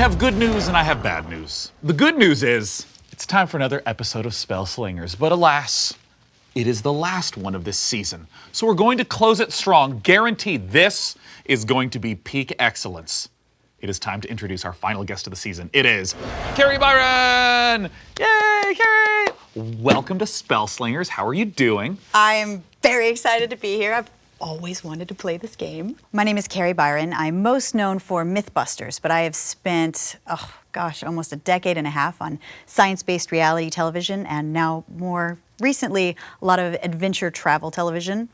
have good news and I have bad news. The good news is it's time for another episode of Spellslingers, but alas, it is the last one of this season. So we're going to close it strong, guaranteed this is going to be peak excellence. It is time to introduce our final guest of the season. It is Kari Byron! Yay, Kari! Welcome to Spellslingers. How are you doing? I am very excited to be here. I've always wanted to play this game. My name is Kari Byron. I'm most known for MythBusters, but I have spent, almost a decade and a half on science-based reality television, and now more recently, a lot of adventure travel television.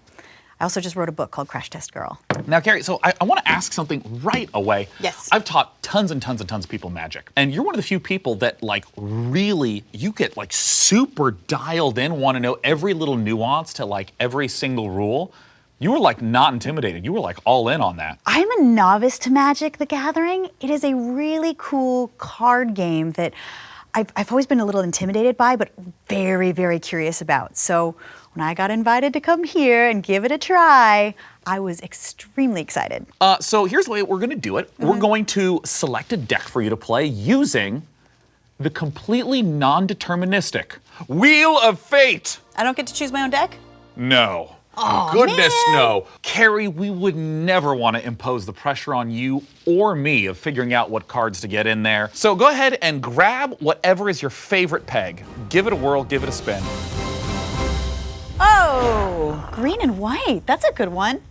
I also just wrote a book called Crash Test Girl. Now, Kari, so I want to ask something right away. Yes. I've taught tons and tons and tons of people magic, and you're one of the few people that really, you get super dialed in, want to know every little nuance to every single rule. You were not intimidated. You were all in on that. I'm a novice to Magic: The Gathering. It is a really cool card game that I've always been a little intimidated by, but very, very curious about. So when I got invited to come here and give it a try, I was extremely excited. So here's the way we're gonna do it. We're going to select a deck for you to play using the completely non-deterministic Wheel of Fate. I don't get to choose my own deck? No. Oh, goodness, man. no. Kari, we would never want to impose the pressure on you or me of figuring out what cards to get in there. So go ahead and grab whatever is your favorite peg. Give it a whirl, give it a spin. Oh, green and white. That's a good one.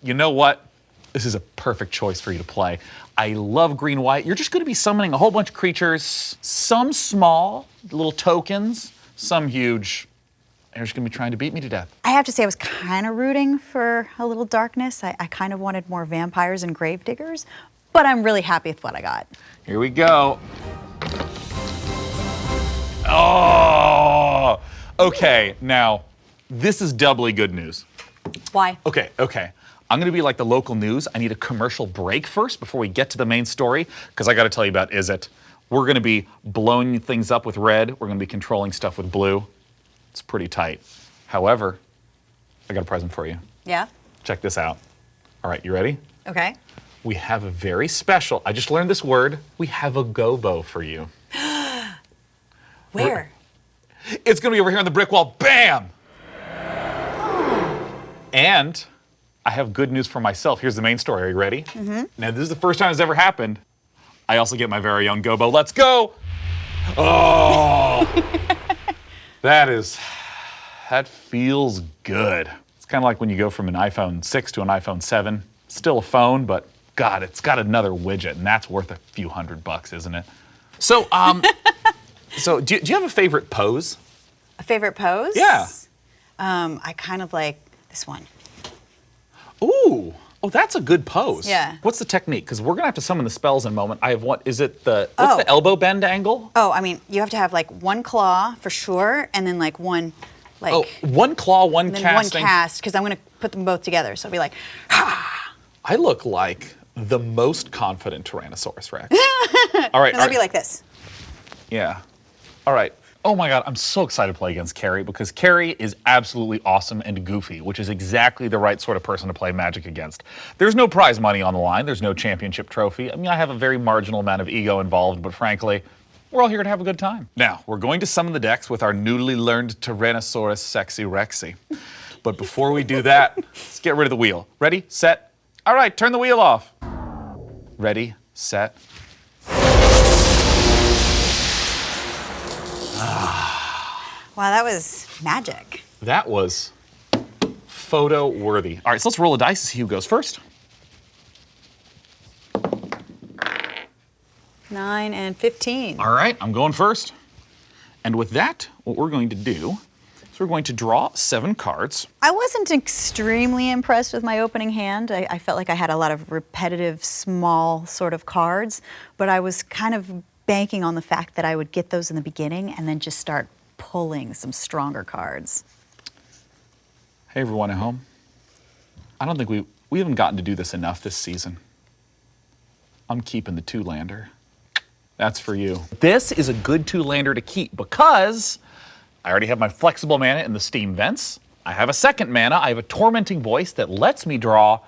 You know what? This is a perfect choice for you to play. I love green-white. You're just going to be summoning a whole bunch of creatures, some small, little tokens, some huge. They're just going to be trying to beat me to death. I have to say I was kind of rooting for a little darkness. I kind of wanted more vampires and gravediggers, but I'm really happy with what I got. Here we go. Oh! Okay, now, this is doubly good news. Why? Okay. I'm gonna be like the local news. I need a commercial break first before we get to the main story, because I gotta tell you about IZZET. We're gonna be blowing things up with red. We're gonna be controlling stuff with blue. It's pretty tight. However, I got a present for you. Yeah? Check this out. All right, you ready? Okay. We have a very special, I just learned this word, we have a gobo for you. Where? It's gonna be over here on the brick wall, bam! Oh. And I have good news for myself. Here's the main story, are you ready? Now, this is the first time it's ever happened. I also get my very own gobo, let's go! Oh! That feels good. It's kind of like when you go from an iPhone 6 to an iPhone 7. Still a phone, but God, it's got another widget, and that's worth a few $100, isn't it? So, so do you have a favorite pose? A favorite pose? Yeah. I kind of like this one. Ooh, oh, that's a good pose. Yeah. What's the technique? Because we're gonna have to summon the spells in a moment. I have one, what's the elbow bend angle? Oh, I mean, you have to have one claw for sure, and then one, one claw, one and then casting. one cast, because I'm gonna put them both together. So it'll be like, ha! I look like the most confident Tyrannosaurus Rex. All right. No, it'll be like this. Yeah. All right. Oh my God, I'm so excited to play against Kari because Kari is absolutely awesome and goofy, which is exactly the right sort of person to play Magic against. There's no prize money on the line. There's no championship trophy. I mean, I have a very marginal amount of ego involved, but frankly, we're all here to have a good time. Now, we're going to summon the decks with our newly learned Tyrannosaurus Sexy Rexy. But before we do that, let's get rid of the wheel. Ready, set. All right, turn the wheel off. Ready, set. Wow, that was magic. That was photo worthy. All right, so let's roll a dice to see who goes first. 9 and 15. All right, I'm going first. And with that, what we're going to do is we're going to draw 7 cards. I wasn't extremely impressed with my opening hand. I felt like I had a lot of repetitive, small sort of cards, but I was kind of banking on the fact that I would get those in the beginning and then just start pulling some stronger cards. Hey, everyone at home. I don't think we haven't gotten to do this enough this season. I'm keeping the 2-lander. That's for you. This is a good 2-lander to keep because I already have my flexible mana in the Steam Vents. I have a second mana. I have a Tormenting Voice that lets me draw,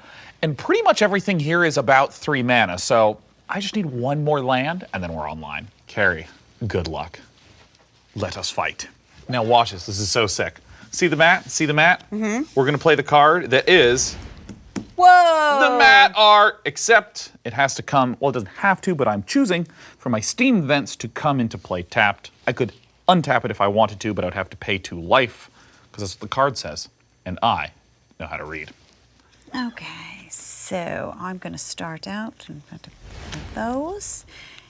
and pretty much everything here is about 3 mana. So I just need one more land, and then we're online. Kari, good luck. Let us fight. Now watch this. This is so sick. See the mat? See the mat? Mm-hmm. We're gonna play the card that is Whoa! the mat art, except it has to come, well, it doesn't have to, but I'm choosing for my Steam events to come into play tapped. I could untap it if I wanted to, but I would have to pay 2 life, because that's what the card says, and I know how to read. Okay, so I'm going to start out and put those.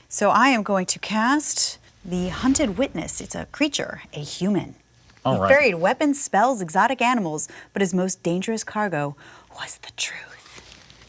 So I am going to cast the Hunted Witness. It's a creature, a human. All He right. ferried weapons, spells, exotic animals, but his most dangerous cargo was the truth.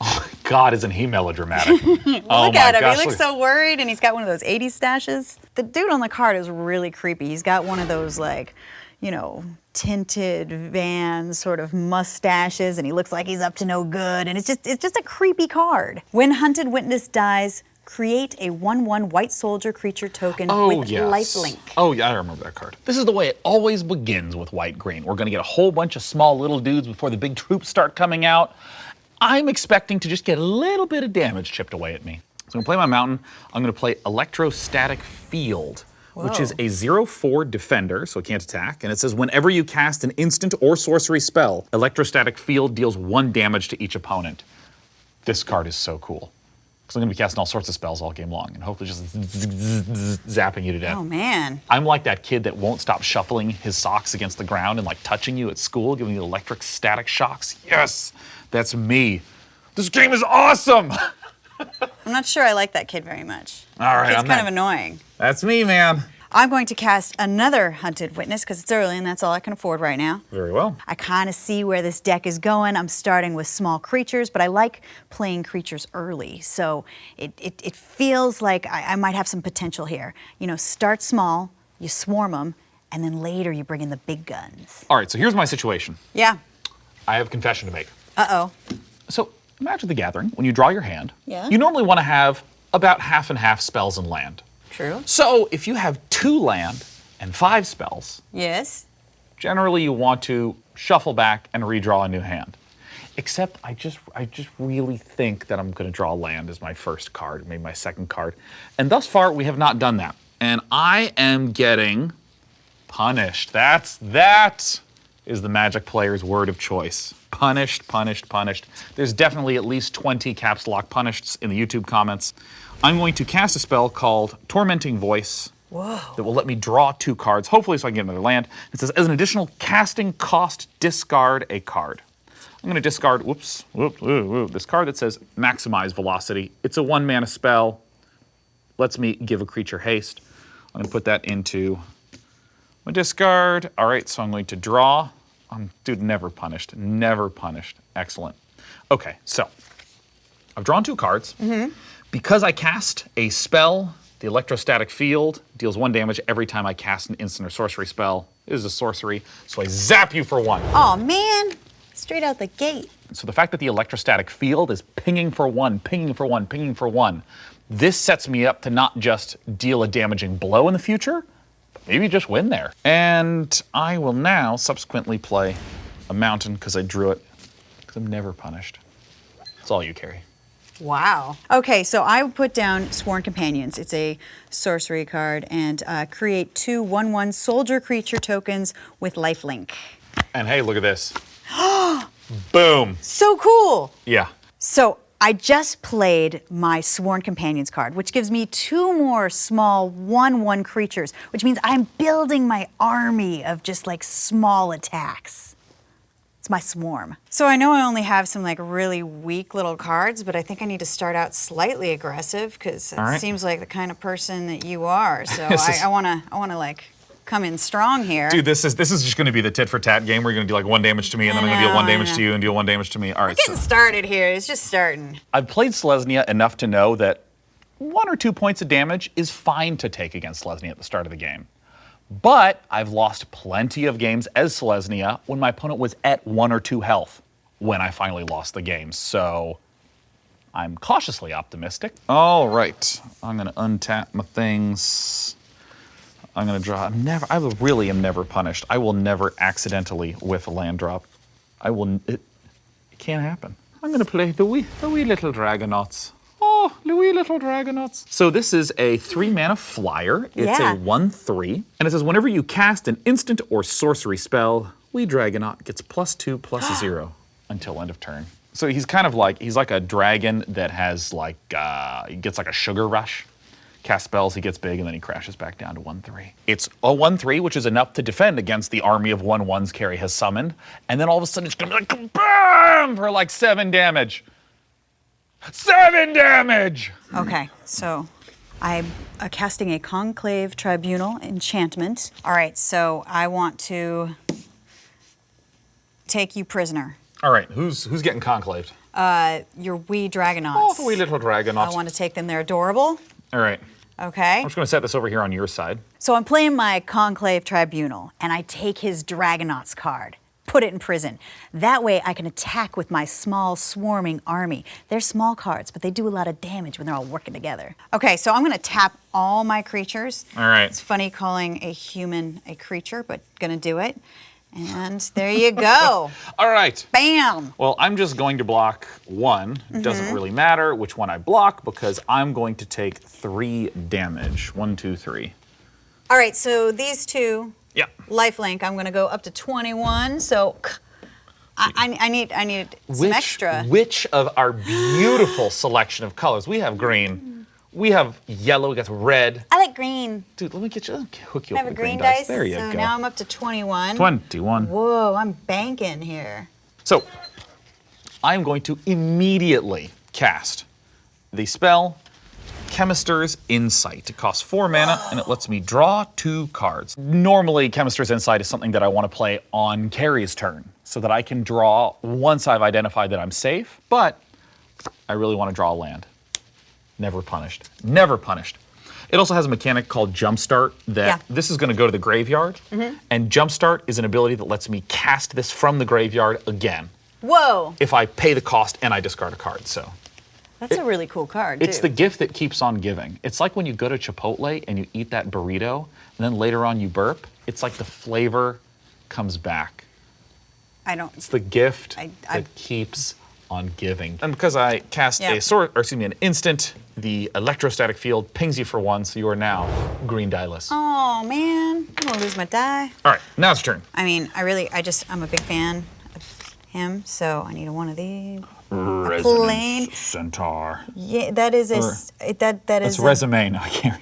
Oh, God, isn't he melodramatic? Oh Look my at him. gosh, He looks look. so worried, and he's got one of those 80s stashes. The dude on the card is really creepy. He's got one of those, like, you know, tinted van sort of mustaches, and he looks like he's up to no good, and it's just a creepy card. When Hunted Witness dies, create a 1/1 white soldier creature token with lifelink. Oh, yeah, I remember that card. This is the way it always begins with white-green. We're going to get a whole bunch of small little dudes before the big troops start coming out. I'm expecting to just get a little bit of damage chipped away at me. So I'm going to play my mountain. I'm going to play Electrostatic Field, which is a 0/4 defender, so it can't attack. And it says whenever you cast an instant or sorcery spell, Electrostatic Field deals 1 damage to each opponent. This card is so cool. Because I'm going to be casting all sorts of spells all game long and hopefully just zapping you to death. Oh, man. I'm like that kid that won't stop shuffling his socks against the ground and like touching you at school, giving you electric static shocks. Yes, that's me. This game is awesome. I'm not sure I like that kid very much. All right, It's I'm kind not- of annoying. That's me, man. I'm going to cast another Hunted Witness because it's early and that's all I can afford right now. Very well. I kind of see where this deck is going. I'm starting with small creatures, but I like playing creatures early. So it feels like I might have some potential here. You know, start small, you swarm them, and then later you bring in the big guns. All right, so here's my situation. Yeah. I have a confession to make. Uh-oh. So Magic the Gathering, when you draw your hand, Yeah. you normally want to have about half and half spells and land. True. So if you have 2 land and 5 spells, Yes. generally you want to shuffle back and redraw a new hand. Except I just really think that I'm going to draw land as my first card, maybe my second card. And thus far, we have not done that. And I am getting punished. That is the Magic player's word of choice. Punished, punished, punished. There's definitely at least 20 caps lock punished in the YouTube comments. I'm going to cast a spell called Tormenting Voice. Whoa. That will let me draw 2 cards, hopefully so I can get another land. It says, as an additional casting cost, discard a card. I'm going to discard, this card that says Maximize Velocity. It's a 1-mana spell. Lets me give a creature haste. I'm going to put that into my discard. All right, so I'm going to draw. Dude, never punished. Never punished. Excellent. Okay, so I've drawn 2 cards. Because I cast a spell, the Electrostatic Field deals 1 damage every time I cast an instant or sorcery spell. It is a sorcery, so I zap you for 1. Oh, man. Straight out the gate. So the fact that the Electrostatic Field is pinging for 1, pinging for 1, pinging for 1, this sets me up to not just deal a damaging blow in the future, but maybe just win there. And I will now subsequently play a mountain because I drew it, because I'm never punished. It's all you, Kari. Wow. Okay, so I put down Sworn Companions. It's a sorcery card, and create 2 1/1 soldier creature tokens with lifelink. And hey, look at this. Boom. So cool. Yeah. So I just played my Sworn Companions card, which gives me 2 more small 1/1 creatures, which means I'm building my army of just like small attacks. It's my swarm. So I know I only have some like really weak little cards, but I think I need to start out slightly aggressive because it right. seems like the kind of person that you are. So This is- I wanna like come in strong here. Dude, this is just going to be the tit for tat game where you're going to do like 1 damage to me, and then I'm going to deal 1 damage to you and deal 1 damage to me. All right. Getting started here. It's just starting. I've played Selesnya enough to know that 1 or 2 points of damage is fine to take against Selesnya at the start of the game. But I've lost plenty of games as Selesnya when my opponent was at 1 or 2 health when I finally lost the game. So I'm cautiously optimistic. All right, I'm going to untap my things. I'm going to draw. I really am never punished. I will never accidentally whiff a land drop. It can't happen. I'm going to play the wee little Dragonauts. Oh, Oh, Louis little Dragonauts. So this is a 3-mana flyer. It's Yeah. a 1/3. And it says whenever you cast an instant or sorcery spell, Louis Dragonaut gets +2/+0 until end of turn. So he's kind of like, he's like a dragon that has like, he gets like a sugar rush. Cast spells, he gets big, and then he crashes back down to 1/3. It's a 1/3, which is enough to defend against the army of 1/1s Kari has summoned. And then all of a sudden it's gonna be like, BAM! For like 7 damage. 7 damage! Okay, so I'm casting a Conclave Tribunal enchantment. All right, so I want to take you prisoner. All right, who's getting conclaved? Your wee Dragonauts. Oh, the wee little Dragonaut. I want to take them. They're adorable. All right, Okay. I'm just gonna set this over here on your side. So I'm playing my Conclave Tribunal, and I take his Dragonauts card, put it in prison. That way I can attack with my small swarming army. They're small cards, but they do a lot of damage when they're all working together. Okay, so I'm gonna tap all my creatures. All right. It's funny calling a human a creature, but gonna do it. And there you go. All right. Bam! Well, I'm just going to block 1. It doesn't really matter which one I block because I'm going to take 3 damage. 1, 2, 3. All right, so these two, Yeah. lifelink, I'm gonna go up to 21, so I need some extra. Which of our beautiful selection of colors? We have green, we have yellow, we got red. I like green. Dude, let me get you, hook you I up have a with green dice. dice, There you so go. now I'm up to 21. 21. Whoa, I'm banking here. So, I'm going to immediately cast the spell Chemister's Insight. It costs 4 mana and it lets me draw 2 cards. Normally, Chemister's Insight is something that I want to play on Kari's turn so that I can draw once I've identified that I'm safe, but I really want to draw a land. Never punished. Never punished. It also has a mechanic called Jumpstart that this is going to go to the graveyard, and Jumpstart is an ability that lets me cast this from the graveyard again Whoa, if I pay the cost and I discard a card. So that's a really cool card, it's too. the gift that keeps on giving. It's like when you go to Chipotle and you eat that burrito, and then later on you burp. It's like the flavor comes back. I don't. It's the gift I- that keeps on giving. And because I cast Yeah. an instant, the electrostatic field pings you for 1, so you are now green die-less. Oh, man, I'm gonna lose my die. All right, now it's your turn. I mean, I'm a big fan of him, so I need one of these. Resonance plain- Centaur. Yeah, that is that It's is resume, not Kari.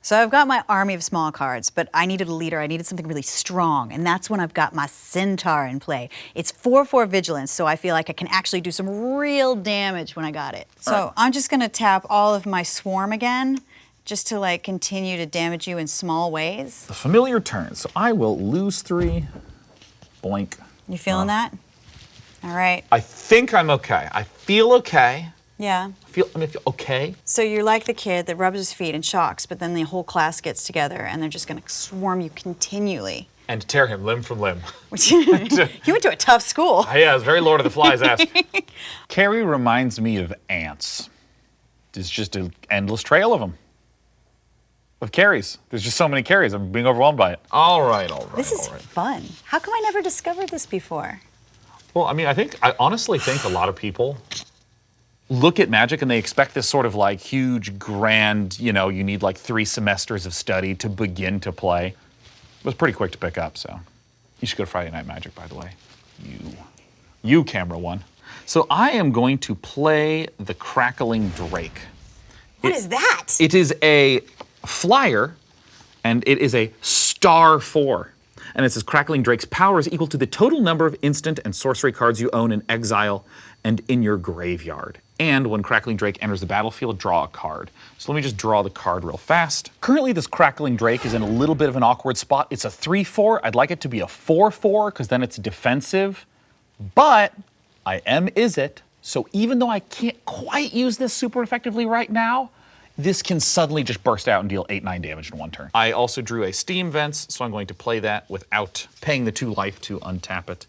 So I've got my army of small cards, but I needed a leader. I needed something really strong, and that's when I've got my Centaur in play. It's 4/4 vigilance, so I feel like I can actually do some real damage when I got it. So I'm just gonna tap all of my swarm again, just to like continue to damage you in small ways. The familiar turn, so I will lose 3. Boink. You feeling that? All right. I think I'm okay. I feel okay. Yeah. I feel okay. So you're like the kid that rubs his feet and shocks, but then the whole class gets together and they're just gonna swarm you continually. And tear him limb from limb. He went to a tough school. Yeah, it's very Lord of the Flies-esque. Kari reminds me of ants. There's just an endless trail of them. Of Karis. There's just so many Karis. I'm being overwhelmed by it. All right. This is fun. How come I never discovered this before? Well, I mean, I honestly think a lot of people look at Magic and they expect this sort of like huge, grand, you need like 3 semesters of study to begin to play. It was pretty quick to pick up, so. You should go to Friday Night Magic, by the way. You camera one. So I am going to play the Crackling Drake. What is that? It is a flyer, and it is a star 4. And it says Crackling Drake's power is equal to the total number of instant and sorcery cards you own in exile and in your graveyard. And when Crackling Drake enters the battlefield, draw a card. So let me just draw the card real fast. Currently, this Crackling Drake is in a little bit of an awkward spot. It's a 3/4. I'd like it to be a 4/4 because then it's defensive. But I am IZZET, so even though I can't quite use this super effectively right now, this can suddenly just burst out and deal 8-9 damage in 1 turn. I also drew a Steam Vents, so I'm going to play that without paying the 2 life to untap it.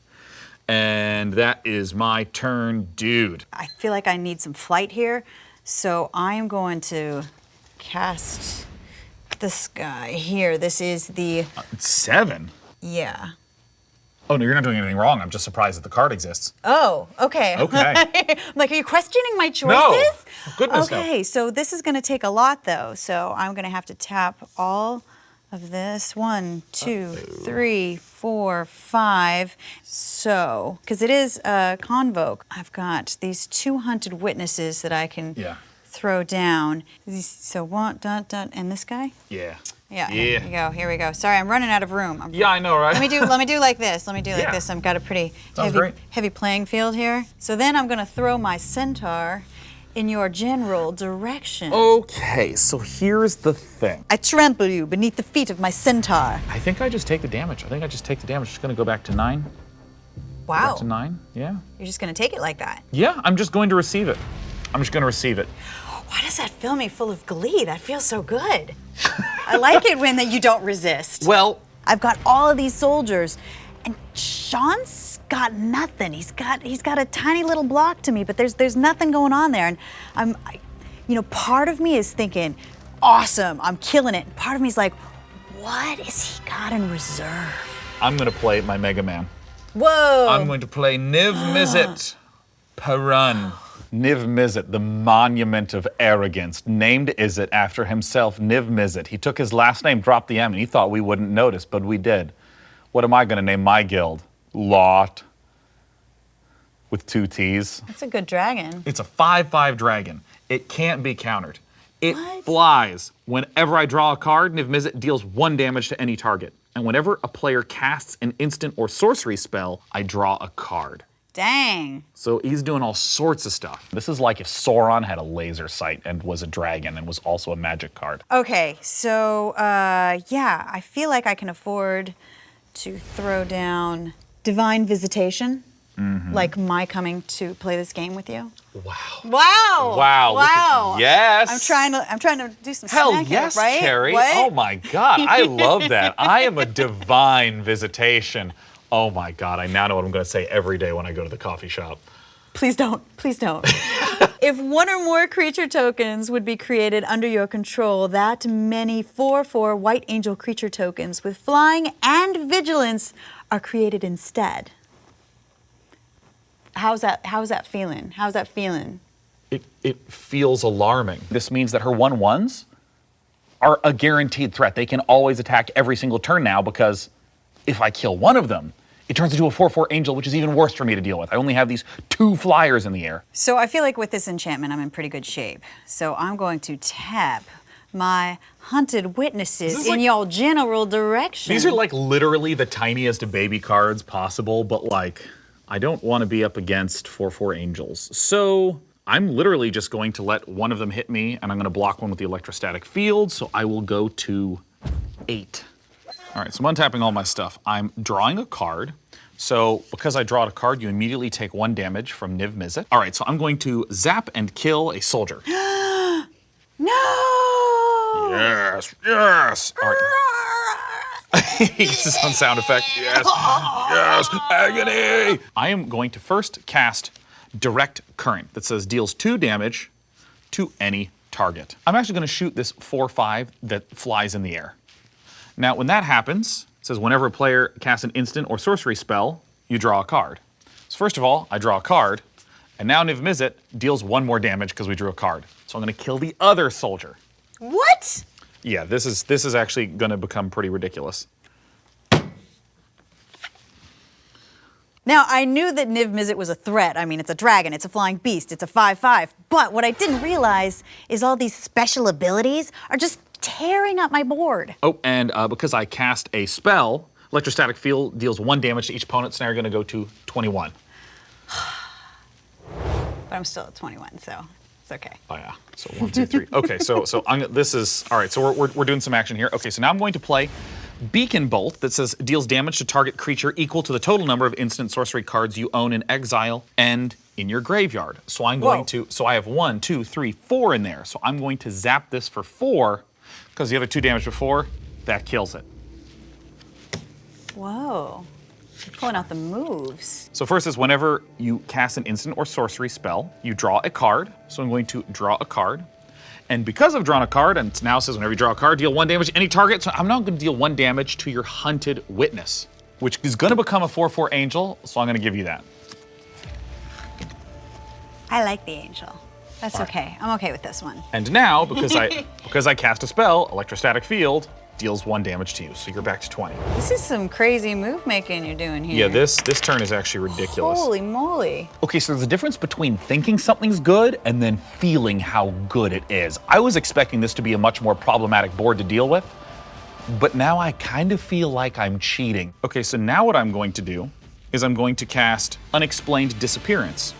And that is my turn, dude. I feel like I need some flight here, so I am going to cast this guy here. This is the, 7? yeah. Oh, no, you're not doing anything wrong. I'm just surprised that the card exists. Oh, okay. Okay. I'm like, are you questioning my choices? No. Goodness, no. Okay, so this is going to take a lot, though. So I'm going to have to tap all of this. 1, 2, 3, 4, 5. So, because it is Convoke, I've got these 2 hunted witnesses that I can throw down. So one, and this guy? Yeah. Yeah, here we go. Sorry, I'm running out of room. Yeah, I know, right? Let me do like this. Let me do like this. I've got a pretty heavy playing field here. So then I'm gonna throw my centaur in your general direction. Okay, so here's the thing. I trample you beneath the feet of my centaur. I think I just take the damage. Just gonna go back to 9. Wow. Back to 9, yeah. You're just gonna take it like that? Yeah, I'm just going to receive it. Why does that fill me full of glee? That feels so good. I like it when you don't resist. Well, I've got all of these soldiers, and Sean's got nothing. He's got a tiny little block to me, but there's nothing going on there. And part of me is thinking, awesome, I'm killing it. Part of me is like, what has he got in reserve? I'm gonna play my Mega Man. Whoa! I'm going to play Niv-Mizzet Perun. Niv-Mizzet, the monument of arrogance, named Izzet after himself, Niv-Mizzet. He took his last name, dropped the M, and he thought we wouldn't notice, but we did. What am I going to name my guild? Lot. With 2 T's. That's a good dragon. It's a 5/5 dragon. It can't be countered. It flies. Whenever I draw a card, Niv-Mizzet deals 1 damage to any target. And whenever a player casts an instant or sorcery spell, I draw a card. Dang. So he's doing all sorts of stuff. This is like if Sauron had a laser sight and was a dragon and was also a magic card. Okay, so I feel like I can afford to throw down Divine Visitation, like my coming to play this game with you. Wow. Wow. Wow. Wow. Yes. I'm trying to do some Hell snacking, yes, right? Carrie. What? Oh my God, I love that. I am a divine visitation. Oh my God, I now know what I'm going to say every day when I go to the coffee shop. Please don't. Please don't. If 1 or more creature tokens would be created under your control, that many 4/4 white angel creature tokens with flying and vigilance are created instead. How's that feeling? It feels alarming. This means that her 1/1s are a guaranteed threat. They can always attack every single turn now because if I kill one of them, it turns into a 4/4 angel, which is even worse for me to deal with. I only have these 2 flyers in the air. So I feel like with this enchantment, I'm in pretty good shape. So I'm going to tap my hunted witnesses in your general direction. These are like literally the tiniest baby cards possible, but like, I don't want to be up against 4/4 angels. So I'm literally just going to let one of them hit me, and I'm going to block one with the electrostatic field, so I will go to 8. All right, so I'm untapping all my stuff. I'm drawing a card. So because I draw a card, you immediately take 1 damage from Niv-Mizzet. All right, so I'm going to zap and kill a soldier. No! Yes, yes. All right. He gets his own sound effect. Yes, yes, agony. I am going to first cast Direct Current that says deals 2 damage to any target. I'm actually going to shoot this 4/5 that flies in the air. Now, when that happens, it says whenever a player casts an instant or sorcery spell, you draw a card. So first of all, I draw a card, and now Niv-Mizzet deals 1 more damage because we drew a card. So I'm going to kill the other soldier. What? Yeah, this is actually going to become pretty ridiculous. Now, I knew that Niv-Mizzet was a threat. I mean, it's a dragon, it's a flying beast, it's a 5/5. But what I didn't realize is all these special abilities are just tearing up my board. Oh, and because I cast a spell, Electrostatic Field deals 1 damage to each opponent, so now you're going to go to 21. But I'm still at 21, so it's okay. Oh yeah, so 1, 2, 3. Okay, so this is, all right, so we're doing some action here. Okay, so now I'm going to play Beacon Bolt that says deals damage to target creature equal to the total number of instant sorcery cards you own in exile and in your graveyard. So I'm going to, so I have 1, 2, 3, 4 in there. So I'm going to zap this for 4, because the other 2 damage before, that kills it. Whoa, you're pulling out the moves. So first is whenever you cast an instant or sorcery spell, you draw a card. So I'm going to draw a card. And because I've drawn a card, and it now says whenever you draw a card, deal 1 damage to any target, so I'm now going to deal 1 damage to your hunted witness. which is gonna become a 4/4 angel, so I'm gonna give you that. I like the angel. That's okay. I'm okay with this one. And now, because I cast a spell, electrostatic field deals 1 damage to you, so you're back to 20. This is some crazy move making you're doing here. Yeah, this turn is actually ridiculous. Holy moly. Okay, so there's a difference between thinking something's good and then feeling how good it is. I was expecting this to be a much more problematic board to deal with, but now I kind of feel like I'm cheating. Okay, so now what I'm going to do is I'm going to cast Unexplained Disappearance.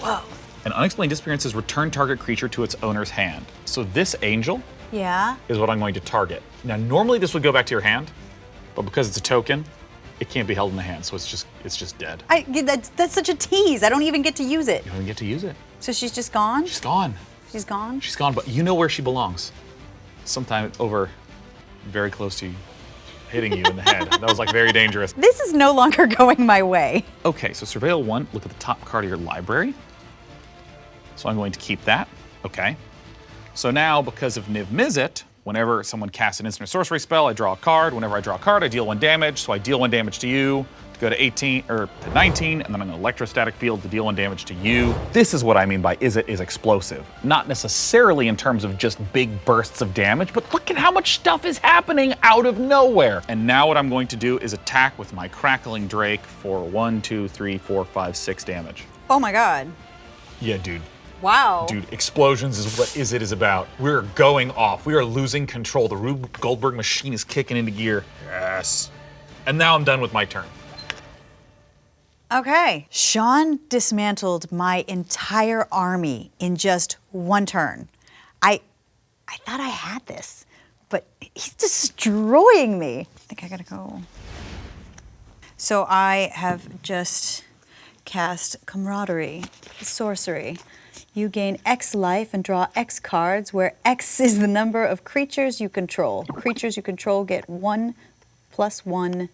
Whoa. And Unexplained Disappearance is return target creature to its owner's hand. So this angel Yeah. is what I'm going to target. Now, normally this would go back to your hand, but because it's a token, it can't be held in the hand, so it's just dead. That's such a tease. I don't even get to use it. You don't even get to use it. So she's just gone? She's gone. She's gone? She's gone, but you know where she belongs. Sometime over very close to you, hitting you in the head. That was like very dangerous. This is no longer going my way. Okay, so Surveil 1, look at the top card of your library. So I'm going to keep that, okay. So now, because of Niv-Mizzet, whenever someone casts an instant or sorcery spell, I draw a card. Whenever I draw a card, I deal 1 damage. So I deal 1 damage to you to go to 18 or to 19, and then I'm going to electrostatic field to deal 1 damage to you. This is what I mean by IZZET is explosive. Not necessarily in terms of just big bursts of damage, but look at how much stuff is happening out of nowhere. And now what I'm going to do is attack with my Crackling Drake for 1, 2, 3, 4, 5, 6 damage. Oh my god. Yeah, dude. Wow. Dude, explosions is what IZZET is about. We're going off. We are losing control. The Rube Goldberg machine is kicking into gear. Yes. And now I'm done with my turn. Okay. Sean dismantled my entire army in just 1 turn. I thought I had this, but he's destroying me. I think I gotta go. So I have just cast Camaraderie, sorcery. You gain X life and draw X cards, where X is the number of creatures you control. Creatures you control get 1+1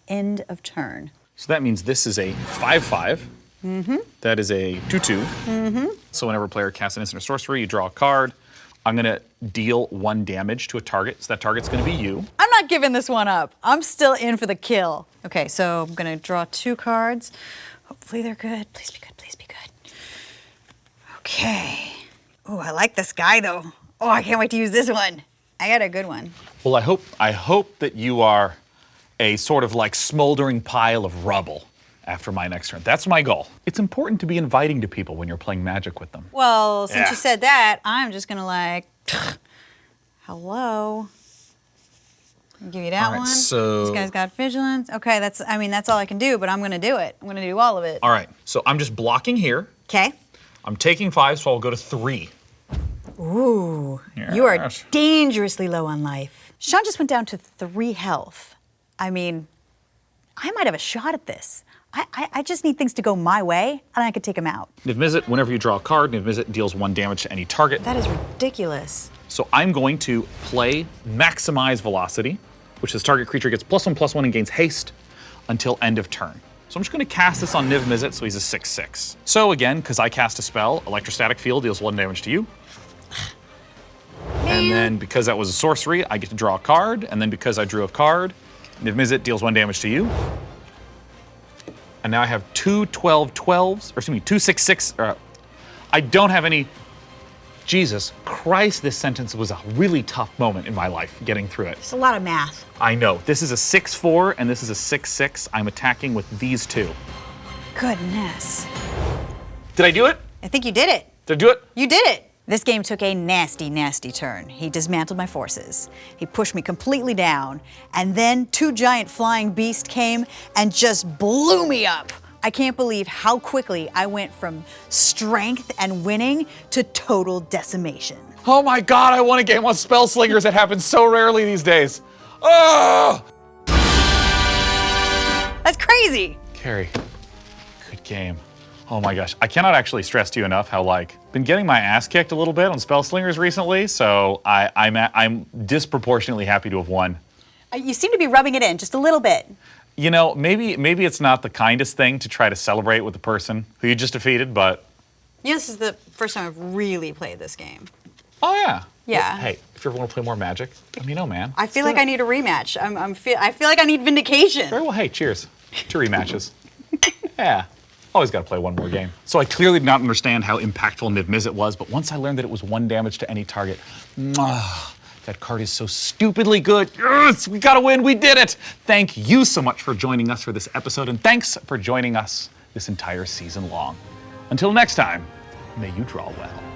end of turn. So that means this is a 5/5. That is a 2/2. So whenever a player casts an instant or sorcery, you draw a card. I'm gonna deal 1 damage to a target, so that target's gonna be you. I'm not giving this one up. I'm still in for the kill. Okay, so I'm gonna draw 2 cards. Hopefully they're good. Please be good, please be good. Okay. Ooh, I like this guy though. Oh, I can't wait to use this one. I got a good one. Well, I hope that you are a sort of like smoldering pile of rubble after my next turn. That's my goal. It's important to be inviting to people when you're playing Magic with them. Well, since Yeah. you said that, I'm just gonna like, hello. I'll give you that All right, one. so- This guy's got vigilance. Okay, that's all I can do, but I'm gonna do it. I'm gonna do all of it. All right, so I'm just blocking here. Okay. I'm taking 5, so I'll go to 3. Ooh, you are Yes. dangerously low on life. Sean just went down to 3 health. I mean, I might have a shot at this. I just need things to go my way, and I could take him out. Niv-Mizzet, whenever you draw a card, Niv-Mizzet deals 1 damage to any target. That is ridiculous. So I'm going to play Maximize Velocity, which this target creature gets +1/+1 and gains haste until end of turn. So I'm just going to cast this on Niv-Mizzet, so he's a 6/6. So again, because I cast a spell, Electrostatic Field deals 1 damage to you. And then because that was a sorcery, I get to draw a card. And then because I drew a card, Niv-Mizzet deals 1 damage to you. And now I have 2 12/12s, or excuse me, 2 6/6. I don't have any. Jesus Christ, this sentence was a really tough moment in my life, getting through it. It's a lot of math. I know. This is a 6/4 and this is a 6/6. I'm attacking with these 2. Goodness. Did I do it? I think you did it. Did I do it? You did it. This game took a nasty, nasty turn. He dismantled my forces. He pushed me completely down. And then 2 giant flying beasts came and just blew me up. I can't believe how quickly I went from strength and winning to total decimation. Oh my God, I won a game on Spellslingers. It happens so rarely these days. Oh! That's crazy. Carrie, good game. Oh my gosh, I cannot actually stress to you enough how been getting my ass kicked a little bit on Spellslingers recently, so I'm disproportionately happy to have won. You seem to be rubbing it in just a little bit. You know, maybe it's not the kindest thing to try to celebrate with the person who you just defeated, but... Yeah, this is the first time I've really played this game. Oh yeah. Yeah. Hey, if you ever want to play more Magic, let me know, man. I feel like I need a rematch. I feel like I need vindication. Very well. Hey, cheers to rematches. Yeah. Always got to play one more game. So I clearly did not understand how impactful Niv-Mizzet was, but once I learned that it was 1 damage to any target, that card is so stupidly good. Yes, we got to win. We did it. Thank you so much for joining us for this episode, and thanks for joining us this entire season long. Until next time, may you draw well.